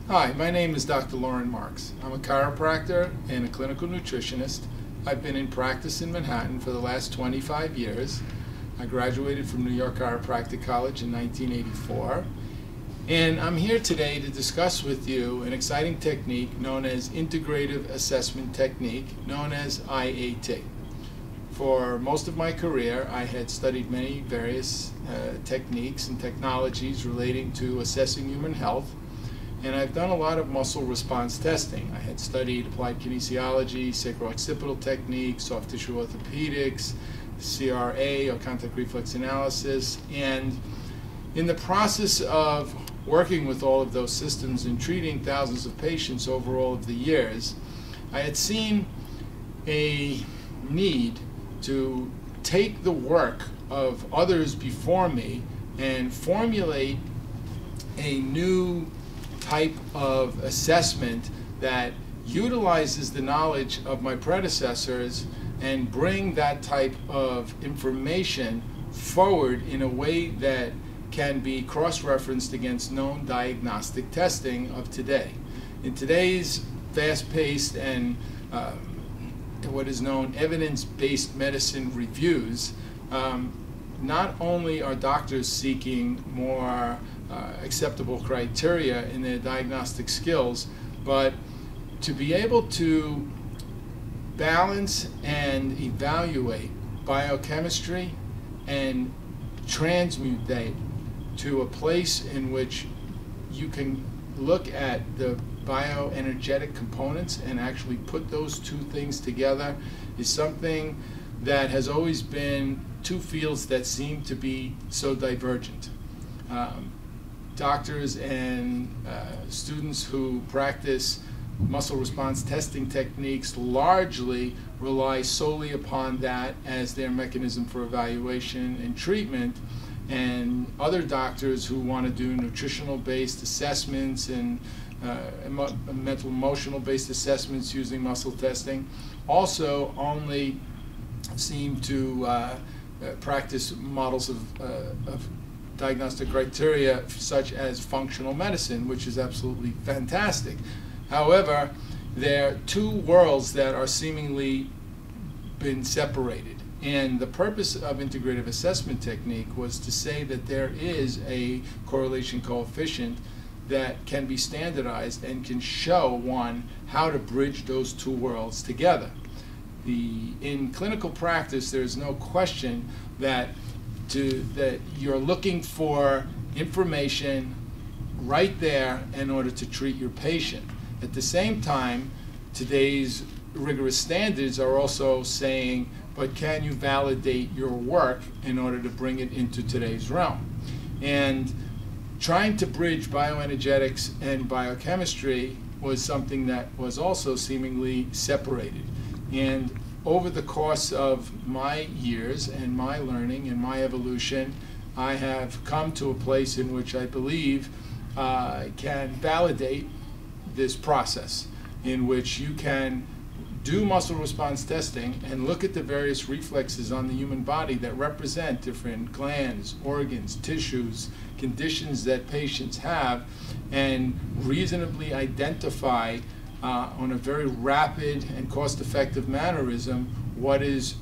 Hi, my name is Dr. Loren Marks. I'm a chiropractor and a clinical nutritionist. I've been in practice in Manhattan for the last 25 years. I graduated from New York Chiropractic College in 1984. And I'm here today to discuss with you an exciting technique known as Integrative Assessment Technique, known as IAT. For most of my career, I had studied many various techniques and technologies relating to assessing human health. And I've done a lot of muscle response testing. I had studied applied kinesiology, sacrooccipital techniques, soft tissue orthopedics, CRA, or contact reflex analysis. And in the process of working with all of those systems and treating thousands of patients over all of the years, I had seen a need to take the work of others before me and formulate a new type of assessment that utilizes the knowledge of my predecessors and bring that type of information forward in a way that can be cross-referenced against known diagnostic testing of today. In today's fast-paced and what is known evidence-based medicine reviews, not only are doctors seeking more acceptable criteria in their diagnostic skills, but to be able to balance and evaluate biochemistry and transmute that to a place in which you can look at the bioenergetic components and actually put those two things together is something that has always been two fields that seem to be so divergent. Doctors and students who practice muscle response testing techniques largely rely solely upon that as their mechanism for evaluation and treatment, and other doctors who want to do nutritional based assessments and mental emotional based assessments using muscle testing also only seem to practice models of diagnostic criteria such as functional medicine, which is absolutely fantastic. However, there are two worlds that are seemingly been separated. And the purpose of integrative assessment technique was to say that there is a correlation coefficient that can be standardized and can show one how to bridge those two worlds together. In clinical practice, there's no question that you're looking for information right there in order to treat your patient. At the same time, today's rigorous standards are also saying, but can you validate your work in order to bring it into today's realm? And trying to bridge bioenergetics and biochemistry was something that was also seemingly separated. And over the course of my years and my learning and my evolution, I have come to a place in which I believe can validate this process, in which you can do muscle response testing and look at the various reflexes on the human body that represent different glands, organs, tissues, conditions that patients have, and reasonably identify on a very rapid and cost-effective mannerism what is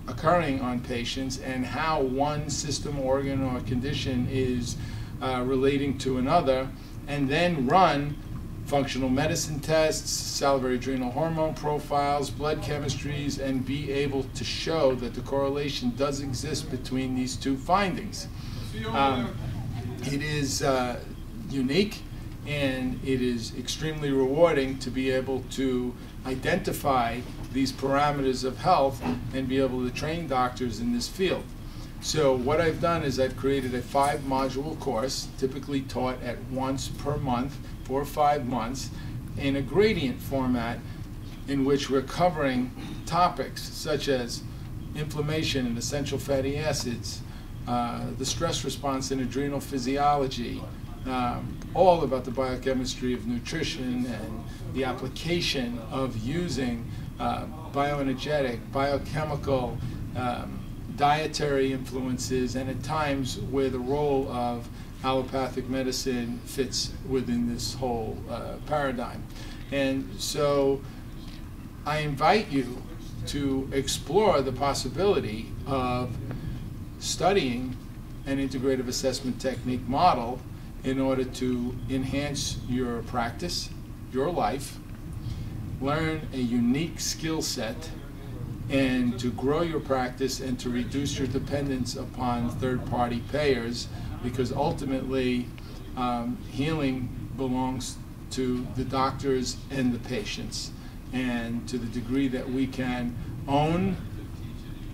occurring on patients and how one system, organ, or condition is relating to another, and then run functional medicine tests, salivary adrenal hormone profiles, blood chemistries, and be able to show that the correlation does exist between these two findings. It is unique, and it is extremely rewarding to be able to identify these parameters of health and be able to train doctors in this field. So what I've done is I've created a 5-module course, typically taught at once per month for 5 months, in a gradient format in which we're covering topics such as inflammation and essential fatty acids, the stress response in adrenal physiology, all about the biochemistry of nutrition and the application of using bioenergetic, biochemical, dietary influences, and at times where the role of allopathic medicine fits within this whole paradigm. And so I invite you to explore the possibility of studying an integrative assessment technique model in order to enhance your practice, your life, learn a unique skill set, and to grow your practice and to reduce your dependence upon third-party payers, because ultimately healing belongs to the doctors and the patients. And to the degree that we can own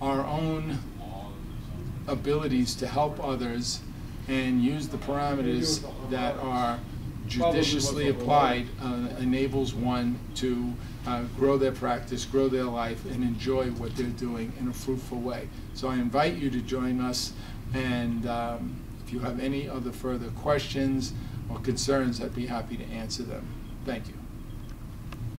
our own abilities to help others and use the parameters that are judiciously applied, enables one to grow their practice, grow their life, and enjoy what they're doing in a fruitful way. So I invite you to join us, and if you have any other further questions or concerns, I'd be happy to answer them. Thank you.